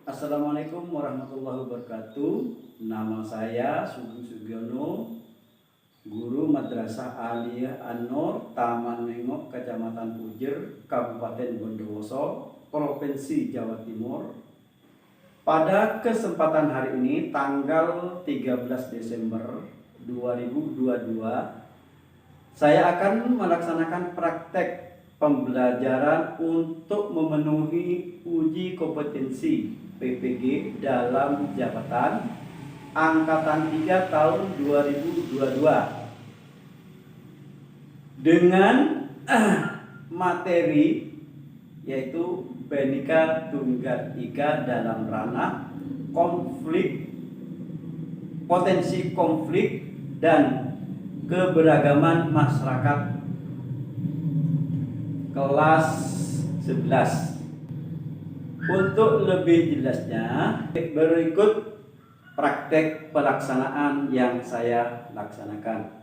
Assalamualaikum warahmatullahi wabarakatuh. Nama saya Sugeng Sugiono, guru Madrasah Aliyah An-Nur, Taman Nengok, Kecamatan Pujer, Kabupaten Bondowoso, Provinsi Jawa Timur. Pada kesempatan hari ini, tanggal 13 Desember 2022, saya akan melaksanakan praktek pembelajaran untuk memenuhi uji kompetensi PPG dalam jabatan Angkatan 3 tahun 2022 dengan materi yaitu Bhinneka Tunggal Ika dalam ranah konflik, potensi konflik dan keberagaman masyarakat kelas 11. Untuk lebih jelasnya, berikut praktek pelaksanaan yang saya laksanakan.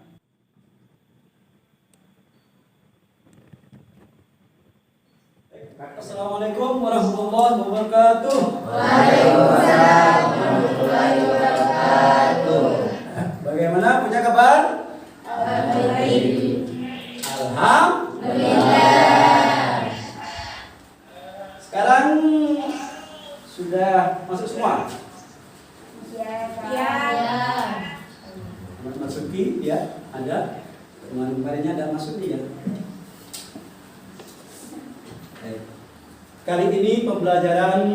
Assalamualaikum warahmatullahi wabarakatuh. Waalaikumsalam warahmatullahi wabarakatuh. Bagaimana, punya kabar? Baik. Alhamdulillah. Sekarang sudah masuk semua? Ya. Masuki ya, ada kemarin-kemarinnya ada masuk ya. Kali ini pembelajaran,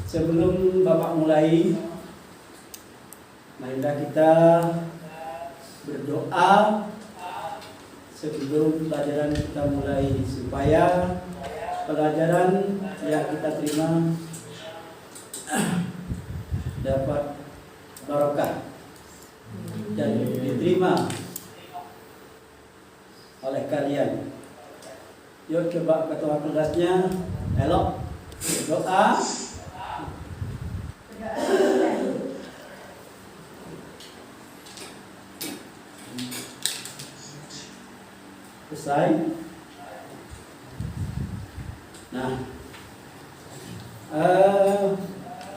sebelum Bapak mulai, marilah kita berdoa sebelum pelajaran kita mulai, supaya pelajaran yang kita terima dapat barokah dan diterima oleh kalian. Yuk coba ketua kelasnya elok doa. Selesai. Nah,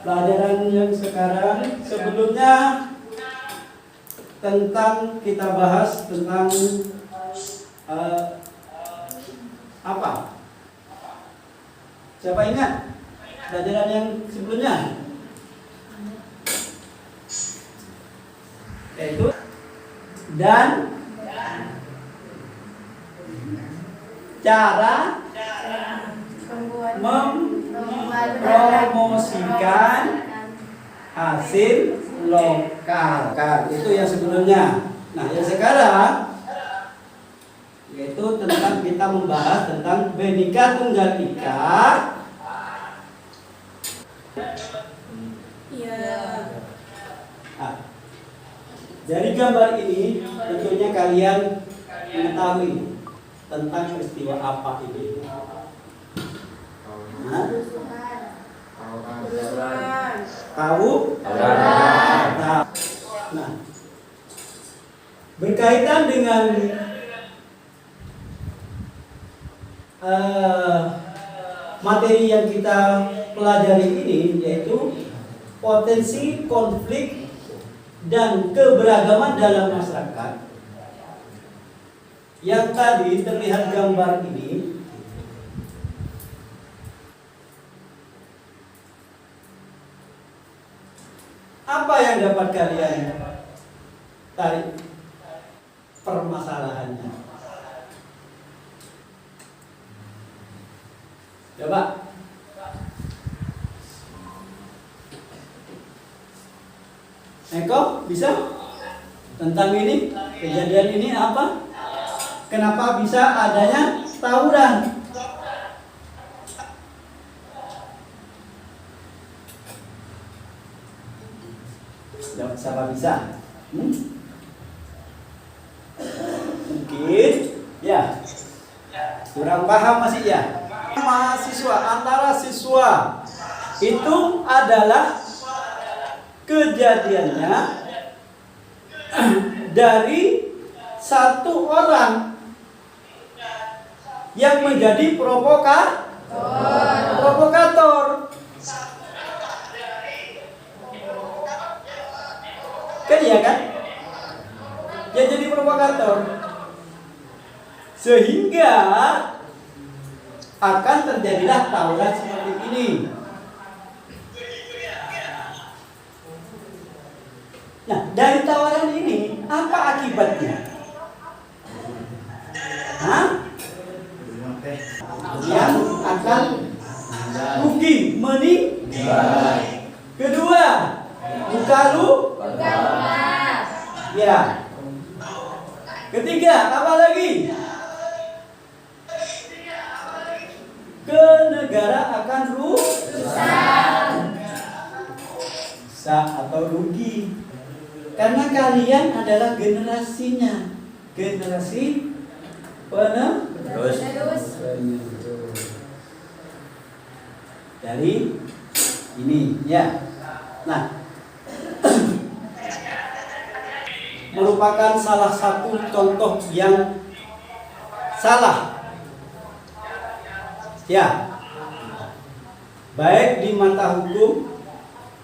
pelajaran yang sekarang, sebelumnya tentang kita bahas tentang apa? Siapa ingat pelajaran yang sebelumnya? Yaitu dan cara mempromosikan hasil lokal. Itu yang sebelumnya. Nah, yang sekarang yaitu tentang kita membahas tentang Bhinneka Tunggal Ika. Iya. Nah, dari gambar ini tentunya kalian mengetahui tentang peristiwa apa ini. Tahu? Nah, berkaitan dengan materi yang kita pelajari ini, yaitu potensi konflik dan keberagaman dalam masyarakat. Yang tadi terlihat gambar ini, apa yang dapat kalian tarik permasalahannya? Coba. Eko, bisa? Tentang ini, kejadian ini apa? Kenapa bisa adanya tawuran? Siapa bisa? Mungkin ya kurang paham masih ya. Mahasiswa, antara siswa itu adalah kejadiannya dari satu orang yang menjadi provokator. Kan iya kan? Dia jadi provokator. Sehingga akan terjadilah tawuran seperti ini. Nah, dari tawaran ini apa akibatnya? Hah? Yang akan rugi, meninggal. Kedua, luka luka. Ya. Ketiga, apa lagi? Ke negara akan rusak atau rugi. Karena kalian adalah generasinya. Generasi penerus. Dari ini ya. Nah, merupakan salah satu contoh yang salah. Ya. Baik di mata hukum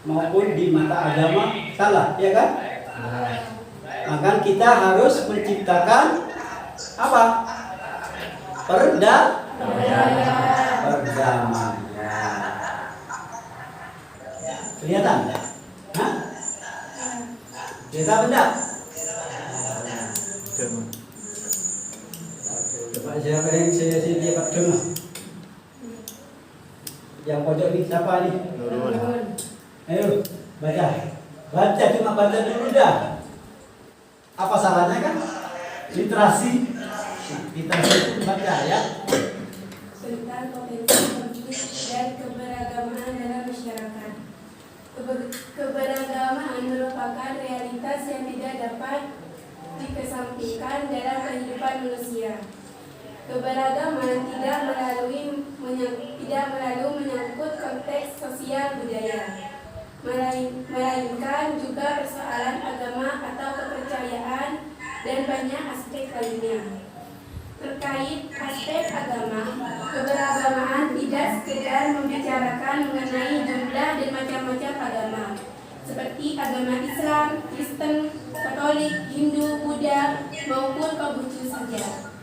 maupun di mata agama salah, ya kan? Maka kita harus menciptakan apa? Perdamaian. Kelihatan? Hah? Kelihatan benda? Coba siapa yang saya sini Pak Cuma? Yang pojok ini siapa nih? Ayo baca. Baca cuma baca dulu dah. Apa salahnya kan? Literasi. Literasi baca ya. Tentang potensi konflik dan keberagaman dalam masyarakat. Keberagaman merupakan realitas yang tidak dapat dikesampingkan dalam kehidupan manusia. Keberagaman tidak melulu menyangkut konteks sosial budaya, melainkan juga persoalan agama atau kepercayaan dan banyak aspek lainnya. Terkait aspek agama, keberagaman tidak sekedar membicarakan mengenai jumlah dan macam-macam agama, seperti agama Islam, Kristen, Katolik, Hindu, Buddha, maupun Konghucu saja.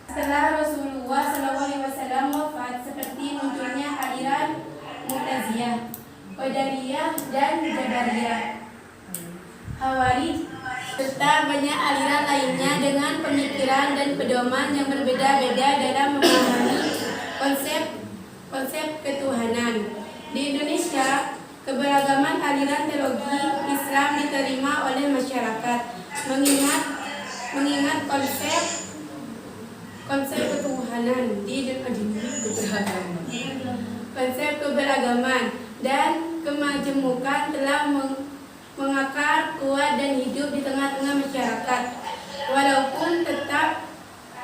Setelah Rasulullah SAW wafat, seperti munculnya aliran Mu'taziliyah, Qadariyah, dan Jabariyah, Khawarij, serta banyak aliran lainnya dengan pemikiran dan pedoman yang berbeda-beda dalam memahami konsep ketuhanan. Di Indonesia, keberagaman aliran teologi Islam diterima oleh masyarakat, mengingat konsep ketuhanan konsep keberagaman dan kemajemukan telah mengakar kuat dan hidup di tengah-tengah masyarakat, walaupun tetap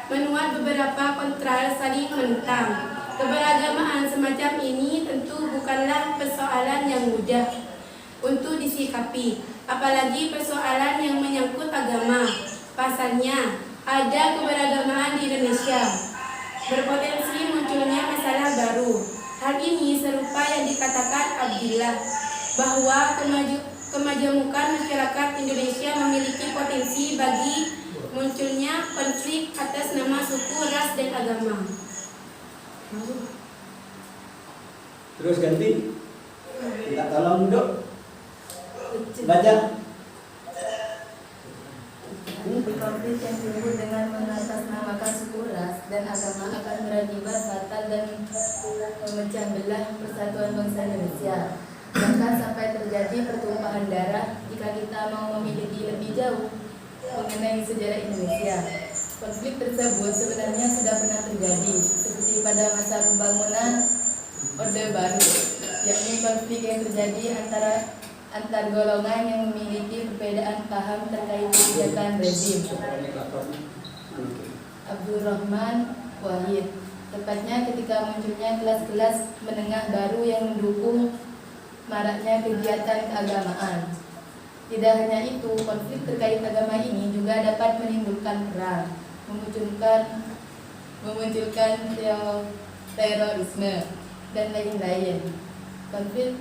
menuai beberapa kontra saling menentang. Keberagaman semacam ini tentu bukanlah persoalan yang mudah untuk disikapi, apalagi persoalan yang menyangkut agama. Pasalnya, ada keberagaman di Indonesia, berpotensi munculnya masalah baru. Hal ini serupa yang dikatakan Abdillah, bahwa kemajemukan masyarakat Indonesia memiliki potensi bagi munculnya konflik atas nama suku, ras, dan agama. Terus ganti. Minta tolong duduk. Baca. Konflik yang timbul dengan mengatasnamakan suku, ras, dan agama akan berakibat fatal dan memecah belah persatuan bangsa Indonesia. Bahkan sampai terjadi pertumpahan darah jika kita mau memiliki lebih jauh mengenai sejarah Indonesia. Konflik tersebut sebenarnya sudah pernah terjadi, seperti pada masa pembangunan Orde Baru, yakni konflik yang terjadi antar golongan yang memiliki perbedaan paham terkait kebijakan rezim. Abdurrahman Wahid, tepatnya ketika munculnya kelas-kelas menengah baru yang mendukung maraknya kegiatan keagamaan. Tidak hanya itu, konflik terkait agama ini juga dapat menimbulkan perang, memunculkan terorisme, dan lain-lain. Konflik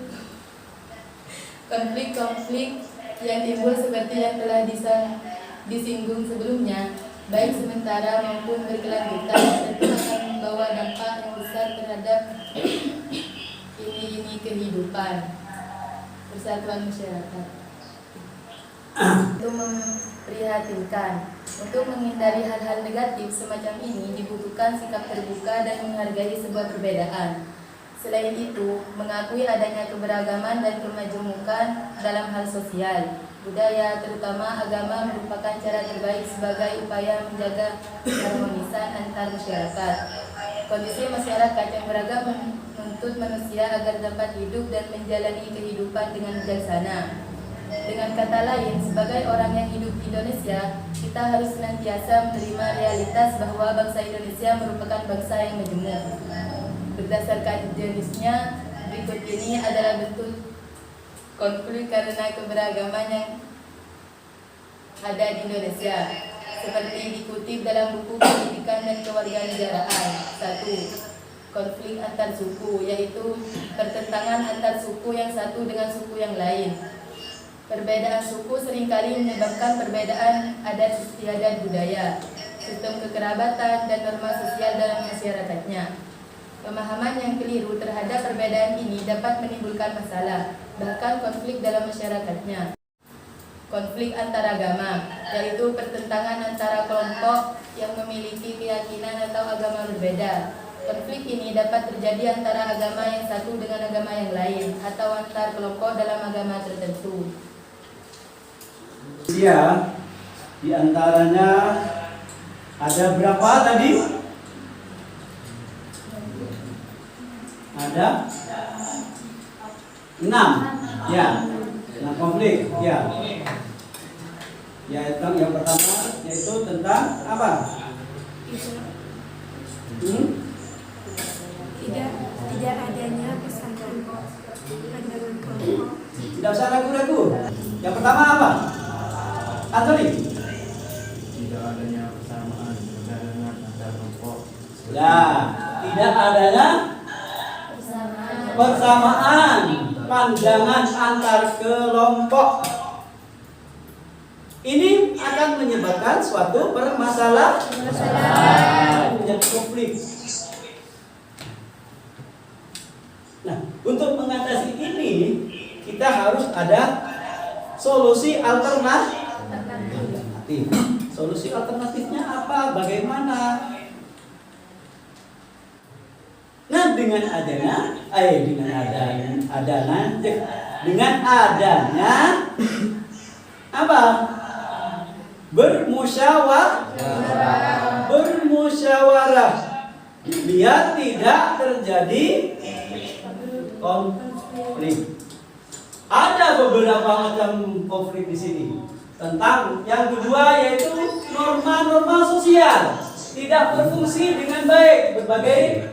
yang timbul seperti yang telah disinggung sebelumnya, baik sementara maupun berkelanjutan, tentu akan membawa dampak yang besar terhadap ini kehidupan persatuan masyarakat. Itu memprihatinkan. Untuk menghindari hal-hal negatif semacam ini dibutuhkan sikap terbuka dan menghargai sebuah perbedaan. Selain itu, mengakui adanya keberagaman dan kemajemukan dalam hal sosial, budaya, terutama agama merupakan cara terbaik sebagai upaya menjaga keharmonisan antar masyarakat. Kondisi masyarakat yang beragam menuntut manusia agar dapat hidup dan menjalani kehidupan dengan bijaksana. Dengan kata lain, sebagai orang yang hidup di Indonesia, kita harus senantiasa menerima realitas bahwa bangsa Indonesia merupakan bangsa yang majemuk. Berdasarkan jenisnya, berikut ini adalah bentuk konflik karena keberagaman yang ada di Indonesia, seperti dikutip dalam buku Pendidikan dan Kewarganegaraan. 1. Konflik antar suku, yaitu pertentangan antar suku yang satu dengan suku yang lain. Perbedaan suku seringkali menyebabkan perbedaan adat istiadat budaya, sistem kekerabatan, dan norma sosial dalam masyarakatnya. Pemahaman yang keliru terhadap perbedaan ini dapat menimbulkan masalah, bahkan konflik dalam masyarakatnya. Konflik antar agama, yaitu pertentangan antara kelompok yang memiliki keyakinan atau agama berbeda. Konflik ini dapat terjadi antara agama yang satu dengan agama yang lain, atau antar kelompok dalam agama tertentu. Ya, di antaranya ada berapa tadi? Ada 6. Ya, 6 konflik. Ya. Yaitu yang pertama yaitu tentang apa? Tidak adanya persatuan pandangan kelompok. Tidak usah ragu-ragu. Yang pertama apa? Antoni. Tidak adanya persamaan pandangan antar kelompok. Ya, tidak adanya persamaan pandangan antar kelompok. Ini akan menyebabkan suatu permasalahan, menjadi konflik. Nah, untuk mengatasi ini kita harus ada solusi alternatif. Solusi alternatifnya apa? Bagaimana? Nah, dengan adanya apa? Bermusyawarah biar tidak terjadi konflik. Ada beberapa macam konflik di sini. Tentang yang kedua yaitu norma-norma sosial tidak berfungsi dengan baik, berbagai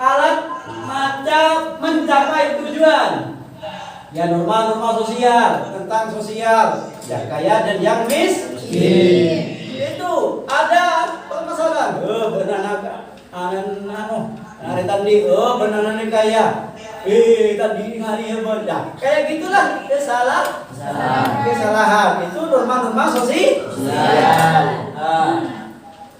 alat macam mencapai tujuan. Ya, norma-norma sosial tentang sosial, yang kaya dan yang miskin. Itu ada permasalahan. Hari tadi, benar kaya. Tadi hari hebat. Kayak gitulah kesalahan. Itu norma-norma sosial.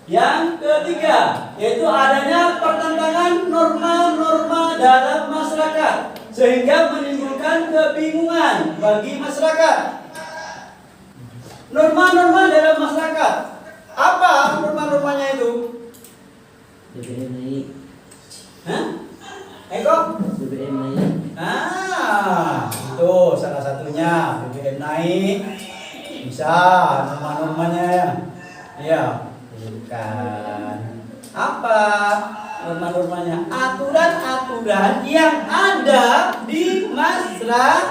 Yang ketiga yaitu adanya pertentangan norma-norma dalam masyarakat sehingga menimbulkan kebingungan bagi masyarakat. Norma-norma dalam masyarakat. Apa norma-normanya itu? BBM naik. Hah? Eko? BBM naik. Itu salah satunya. BBM naik. Bisa norma-normanya. Iya. Bukan. Apa norma-normanya? Aturan-aturan yang ada di masyarakat.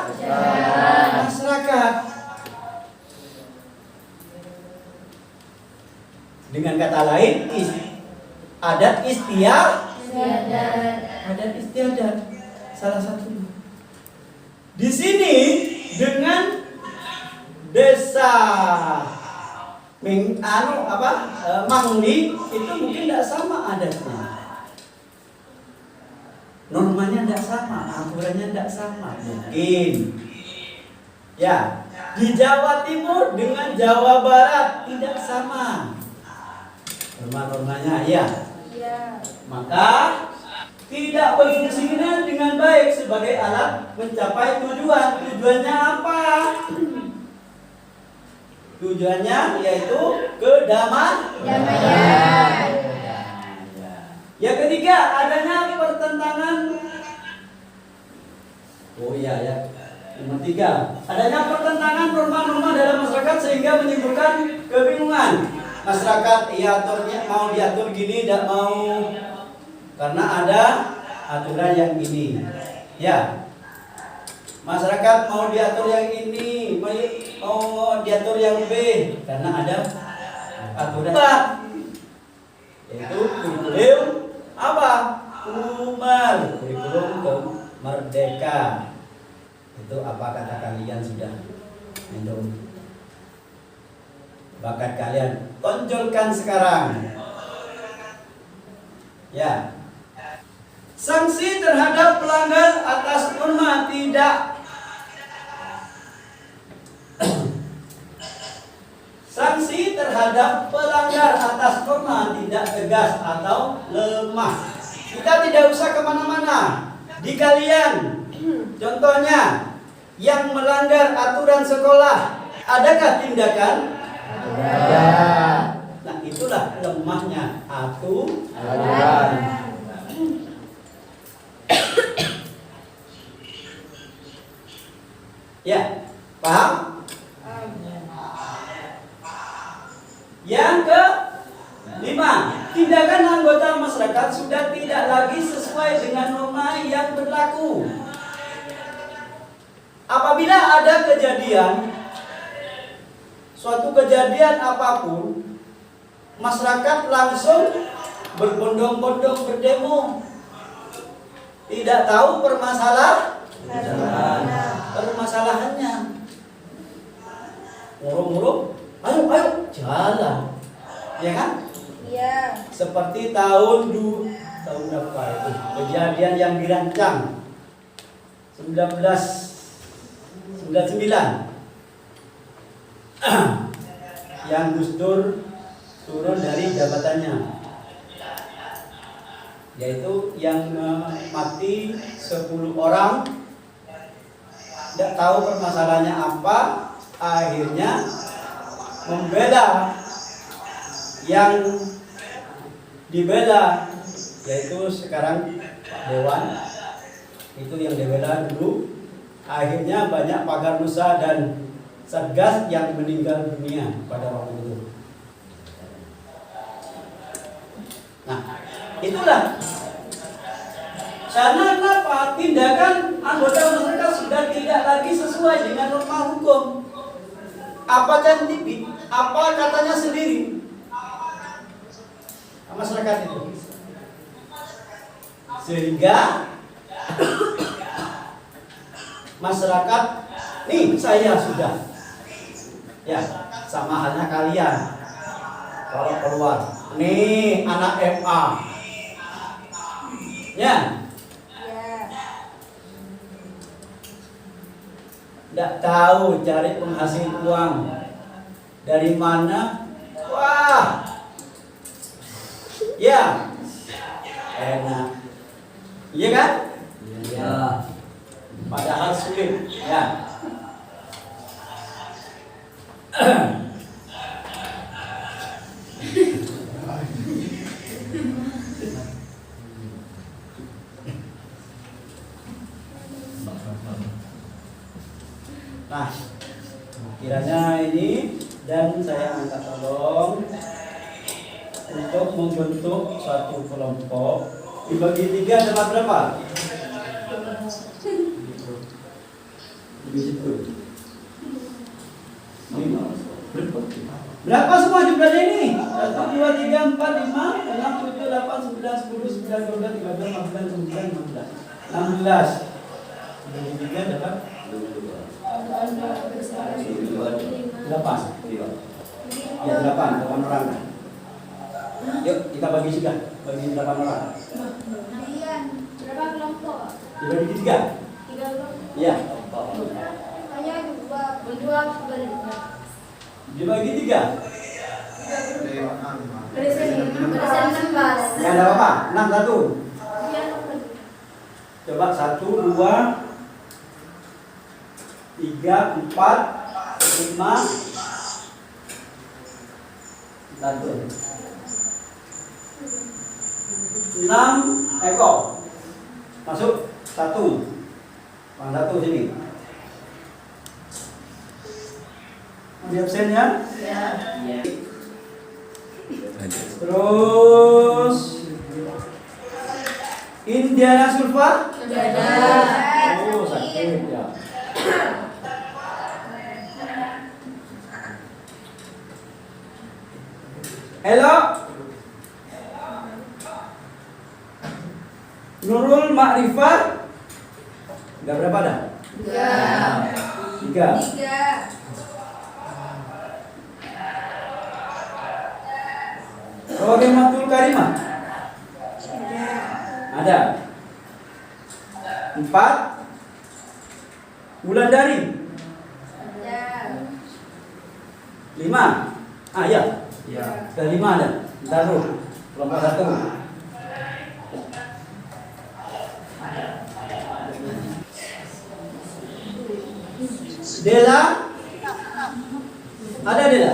Dengan kata lain, adat istiadat. Salah satunya. Di sini dengan desa Mangli itu mungkin tidak sama adatnya. Normanya tidak sama, aturannya tidak sama. Mungkin. Ya, Di Jawa Timur dengan Jawa Barat tidak sama norma-normanya, ya. Iya. Maka tidak berfungsinya dengan baik sebagai alat mencapai tujuan. Tujuannya apa? Tujuannya yaitu kedamaian. Yang ketiga, adanya pertentangan. Oh iya ya. Nomor 3, adanya pertentangan norma-norma dalam masyarakat sehingga menimbulkan kebingungan. Masyarakat mau diatur gini, tidak mau karena ada aturan yang ini. Ya. Masyarakat mau diatur yang ini, mau diatur yang B karena ada aturan. Yaitu kurikulum apa? Umar, kurikulum merdeka. Itu apa kata kalian sudah menjawab? Bakat kalian tonjolkan sekarang. Ya. Sanksi terhadap pelanggar atas norma tidak. Sanksi terhadap pelanggar atas norma tidak tegas atau lemah. Kita tidak usah kemana-mana. Di kalian, contohnya, yang melanggar aturan sekolah, adakah tindakan? Ada. Nah, itulah lemahnya aturan. Ya, paham? Yang ke-5, tindakan anggota masyarakat sudah tidak lagi sesuai dengan norma yang berlaku. Apabila ada suatu kejadian apapun, masyarakat langsung berbondong-bondong berdemo. Tidak tahu permasalahannya. Ngurung-ngurung, ayo jalan. Ya kan? Iya. Seperti tahun berapa itu? Kejadian yang dirancang 1999. Yang Gus Dur turun dari jabatannya, yaitu yang mati 10 orang, tidak tahu permasalahannya apa, akhirnya membela yang dibela, yaitu sekarang Dewan, itu yang dibela dulu. Akhirnya banyak pagar nusa dan Satgas yang meninggal dunia pada waktu itu. Nah, itulah karena kenapa? Tindakan anggota masyarakat sudah tidak lagi sesuai dengan norma hukum. Apa katanya sendiri masyarakat itu, sehingga masyarakat, nih saya sudah, ya sama halnya kalian kalau keluar, nih anak FA, ya, tidak tahu cari penghasil uang dari mana, wah, ya, enak, iya kan? Iya. Padahal sulit, ya. Nah, kiranya ini dan saya minta tolong untuk membentuk suatu kelompok dibagi 3 dapat berapa? Berapa semua jumlahnya ini? 1, 2, 3, 4, 5, 6, 7, 8, 9, 10, 11, 12, 13, 14, 15, 16. Bagi 3 dapat 8. Ya 8 orang. Yuk kita bagi juga, bagi 8 orang. Berapa kelompok? Dibagi 3. 3 kelompok. Iya. Hanya 2 berdua Dibagi 3. Berisi 16. Ya ada apa? 6 1. Coba 1 2 3 4 5 1. 6 ekor. Masuk 1. Bang 1 sini. Di absen ya. Ya. Terus Indiana Sulfa. Ada. Oh, sakit ya. Hello. Nurul Makrifah. Enggak berapa dah? 3. 3. Rohematul Karimah. Ada. 4. Wulandari. 5. Ah ya. Sudah 5 ada. Taruh. Kelompok 1. Dela. Ada Dela?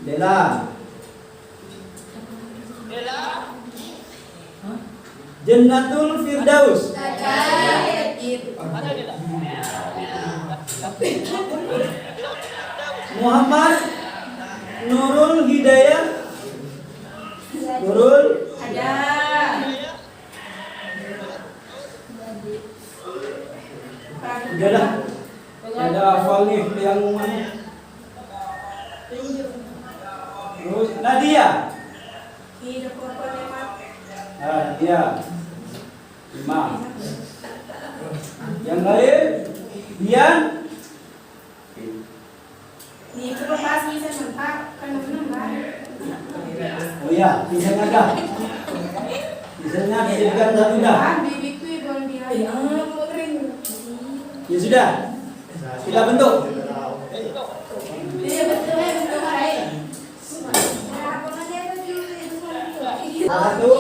Dela. Jannatul Firdaus. Muhammad Nurul Hidayah. Nurul. Udah dah. Ada hafal nih yang mana? Terus Nadia. Nadia 5. Yang lain Dian. Oh ya, misalnya ada. Misalnya dijadikan 1 dah. Ya sudah. Kita bentuk. Satu.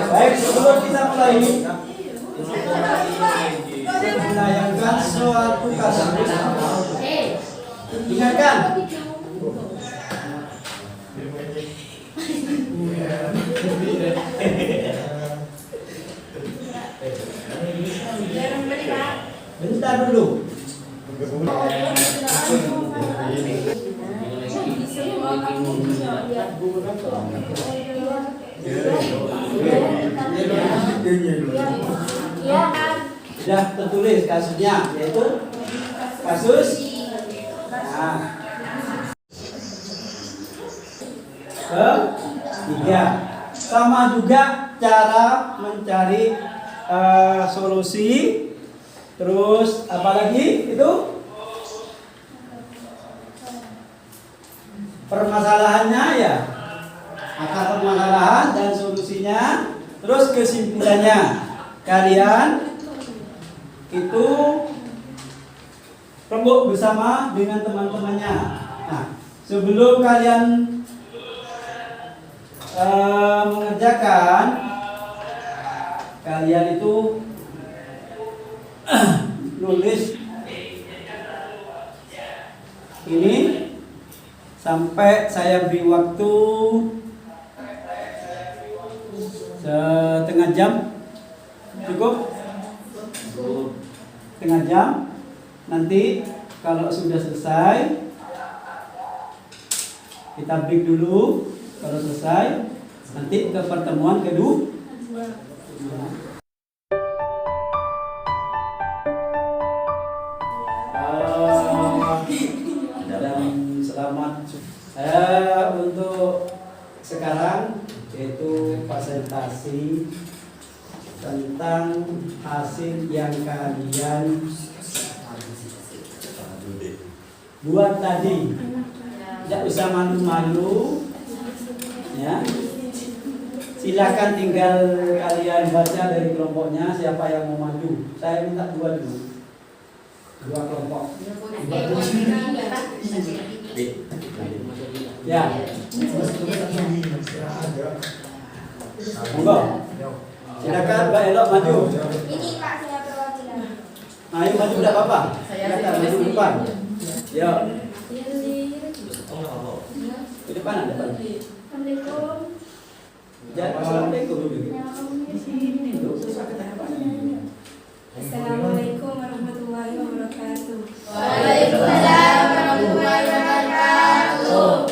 Baik, sebelum kita mulai menayangkan suatu kasus, ingatkan bentar dulu. Sudah tertulis kasusnya, yaitu kasus ketiga. Sama juga cara mencari solusi. Terus apalagi itu permasalahannya ya, akar permasalahan dan solusinya. Terus kesimpulannya, kalian itu rembuk bersama dengan teman-temannya. Nah, sebelum kalian mengerjakan, kalian itu nulis ini sampai saya beri waktu setengah jam. Cukup? Setengah jam. Nanti kalau sudah selesai kita break dulu. Kalau selesai nanti ke pertemuan kedua. Dan selamat untuk sekarang yaitu presentasi tentang hasil yang kalian buat tadi. Tidak usah malu-malu, ya. Silakan tinggal kalian baca dari kelompoknya siapa yang mau maju. Saya minta dua dulu, dua kelompok. Ya, monggo. Silakan Mbak Elok maju. Ini Pak, saya perwakilan. Ayo maju, tidak apa-apa. Silakan maju ke depan. Yo, ke depan ada depan. Assalamualaikum. Jangan assalamualaikum dulu. Assalamualaikum warahmatullahi wabarakatuh. Waalaikumsalam warahmatullahi wabarakatuh.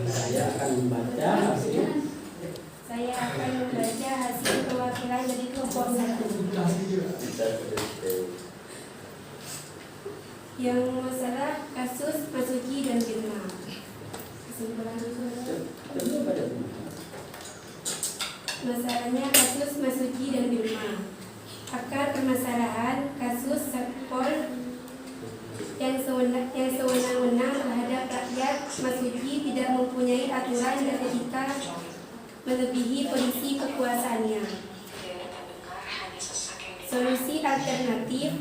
Saya akan membaca hasil. Saya akan membaca hasil perwakilan dari kelompok 1 yang masalah kasus Masuci dan Firma. Kesimpulan dulu. Masalahnya kasus Masuci dan Firma. Akar permasalahan kasus Satpol yang sewenang-wenang terhadap rakyat Masuci tidak mempunyai aturan dan etika melebihi kondisi kekuasaannya. Solusi alternatif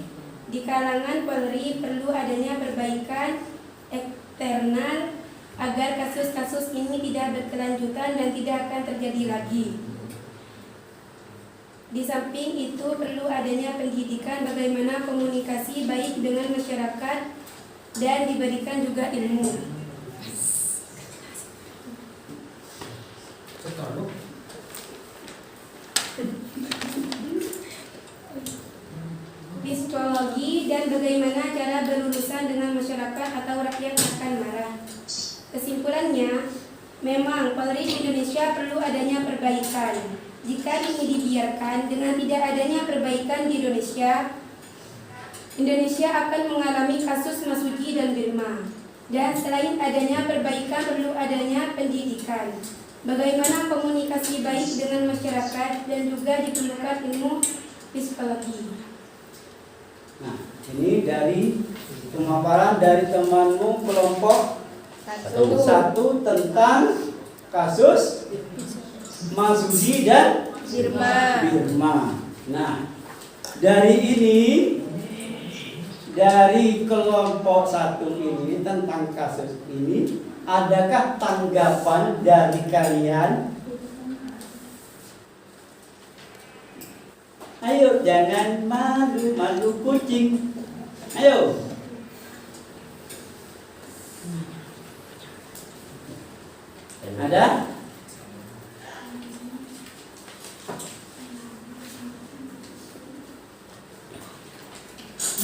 di kalangan Polri perlu adanya perbaikan eksternal agar kasus-kasus ini tidak berkelanjutan dan tidak akan terjadi lagi. Di samping itu perlu adanya pendidikan bagaimana komunikasi baik dengan masyarakat dan diberikan juga ilmu. Psikologi dan bagaimana cara berurusan dengan masyarakat atau rakyat akan marah. Kesimpulannya, memang Polri di Indonesia perlu adanya perbaikan. Jika ini dibiarkan dengan tidak adanya perbaikan di Indonesia akan mengalami kasus Masuci dan Firma. Dan selain adanya perbaikan perlu adanya pendidikan. Bagaimana komunikasi baik dengan masyarakat dan juga diperlukan ilmu psikologi. Nah, ini dari pemaparan dari temanmu kelompok 1 tentang kasus Masuci dan Firma. Nah, dari kelompok 1 ini tentang kasus ini, adakah tanggapan dari kalian? Ayo, jangan malu kucing. Ayo. Ada?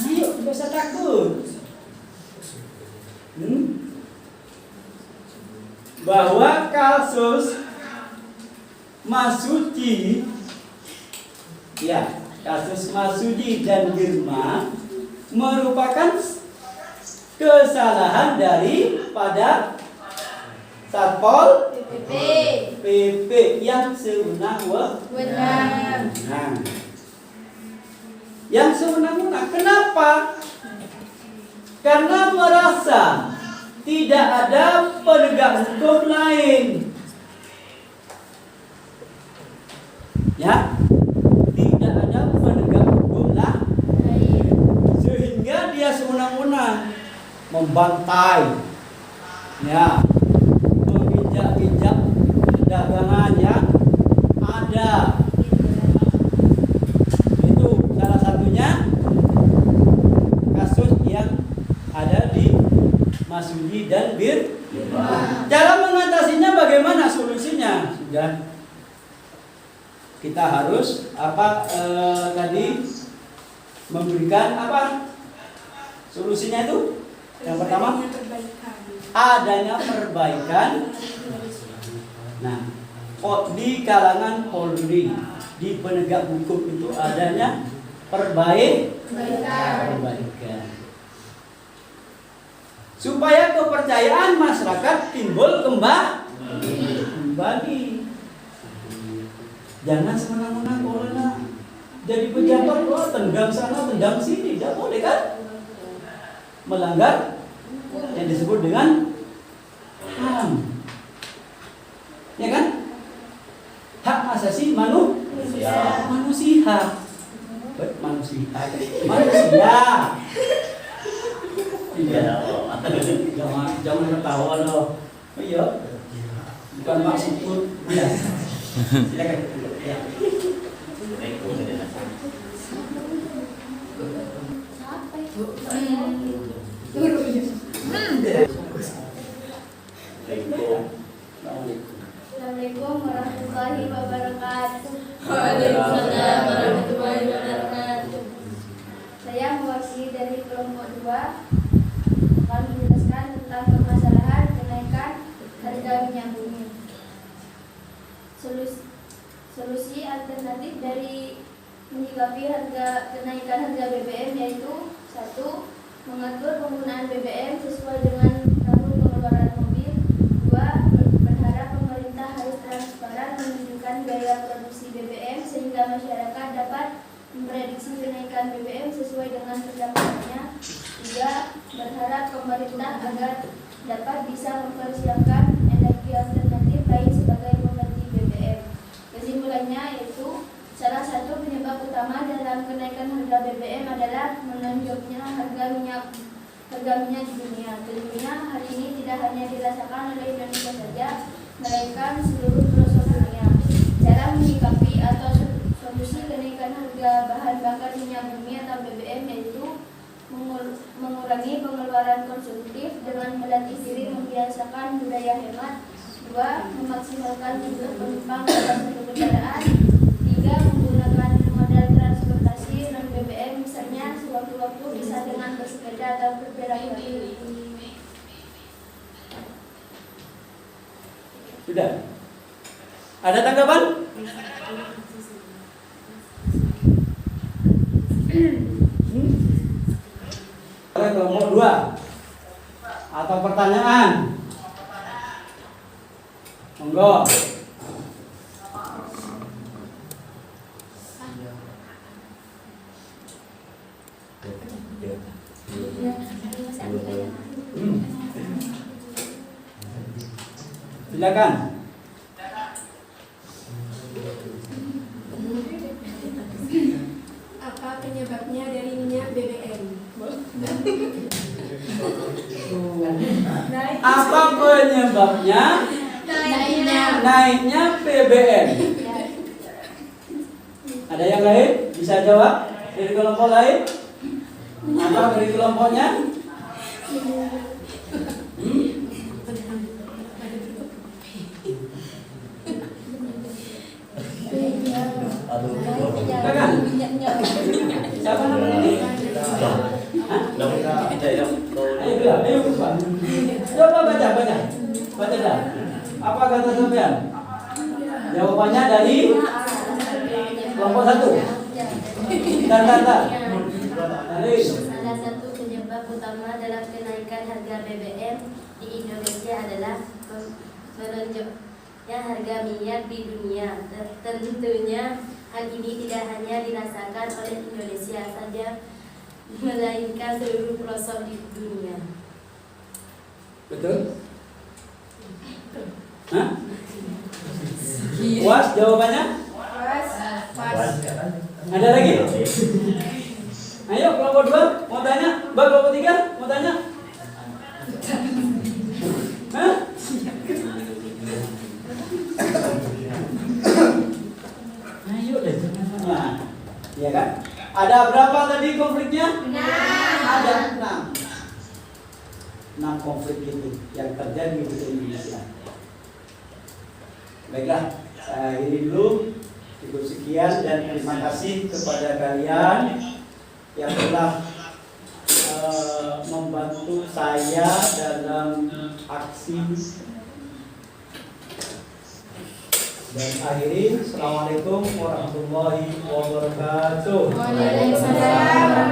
Ayo, tidak usah takut. Bahwa kasus Masuci, ya, kasus Masuci dan Firma merupakan kesalahan daripada Satpol PP yang sewenang-wenang. Yang sewenang-wenang. Kenapa? Karena merasa tidak ada penegak hukum lain. Ya, tidak ada penegak hukum lain. Sehingga dia sewenang-wenang membantai, ya, menginjak-injak dagangan yang ada. Itu salah satunya kasus yang ada di Masuci dan Firma. Cara mengatasinya bagaimana, solusinya? Sudah kita harus tadi memberikan solusinya itu? Yang pertama, adanya perbaikan. Nah, di kalangan Polri, di penegak hukum itu adanya perbaikan. Supaya kepercayaan masyarakat timbul kembali. pribadi. Jangan semena-mena corona jadi pejabat, tendang sana, tendang sini, tidak boleh kan? Melanggar yang disebut dengan HAM, ya kan? Hak asasi manusia. Manusia. Iya. Jangan ketawa loh. Oh iya. Bukan maksudku. Iya. Silakan. Ya. Assalamualaikum warahmatullahi wabarakatuh. Waalaikumsalam warahmatullahi wabarakatuh. Saya mewakili dari kelompok 2 akan menjelaskan tentang permasalahan kenaikan harga minyak bumi. Solusi alternatif dari menyikapi kenaikan harga BBM yaitu 1. Mengatur penggunaan BBM sesuai dengan tahun pengeluaran mobil. 2. Berharap pemerintah harus transparan menunjukkan biaya produksi BBM sehingga masyarakat dapat memprediksi kenaikan BBM sesuai dengan perjalanannya. 3. Berharap pemerintah agar dapat bisa mempersiapkan energi alternatif lain sebagai pengganti BBM. Kesimpulannya yaitu salah satu penyebab utama dalam kenaikan harga BBM adalah menonjolnya harga minyak di dunia. Tentunya hal ini tidak hanya dirasakan oleh Indonesia saja, melainkan seluruh pelosok dunia. Cara menyikapi atau solusi kenaikan harga bahan bakar minyak bumi atau BBM yaitu mengurangi pengeluaran konsumtif dengan melatih diri membiasakan budaya hemat. 2. Memaksimalkan jumlah penumpang dalam satu kendaraan. 3. Menggunakan modal transportasi non BBM, misalnya sewaktu-waktu bisa dengan bersepeda atau berjalan kaki. Sudah. Ada tanggapan? Kelompok 2 atau pertanyaan? Monggo. Silakan. Apa penyebabnya dari minyak BBM? Apa penyebabnya naiknya BBM? Ada yang lain? Bisa jawab? Dari kelompok lain? Apa dari kelompoknya? Silakan. Siapa namanya ini? Ayo, Pak. Coba baca. Baca dah. Apa kata sampean? Jawabannya dari kelompok 1. Dan. Salah satu penyebab utama dalam kenaikan harga BBM di Indonesia adalah melonjaknya harga minyak di dunia. Tentunya hal ini tidak hanya dirasakan oleh Indonesia saja, melainkan seluruh pelosok di dunia. Betul? Hah? Puas jawabannya? Pas. Ada lagi? Ayo kelompok 2 mau tanya, kelompok 3 mau tanya? Hah? Ayo deh, jangan. Iya kan? Ada berapa tadi konfliknya? 6. Ada 6 konflik itu yang terjadi di Indonesia. Baiklah, saya akhiri dulu. Cukup sekian dan terima kasih kepada kalian yang telah membantu saya dalam aksi. Dan akhiri, Assalamualaikum warahmatullahi wabarakatuh. Waalaikumsalam.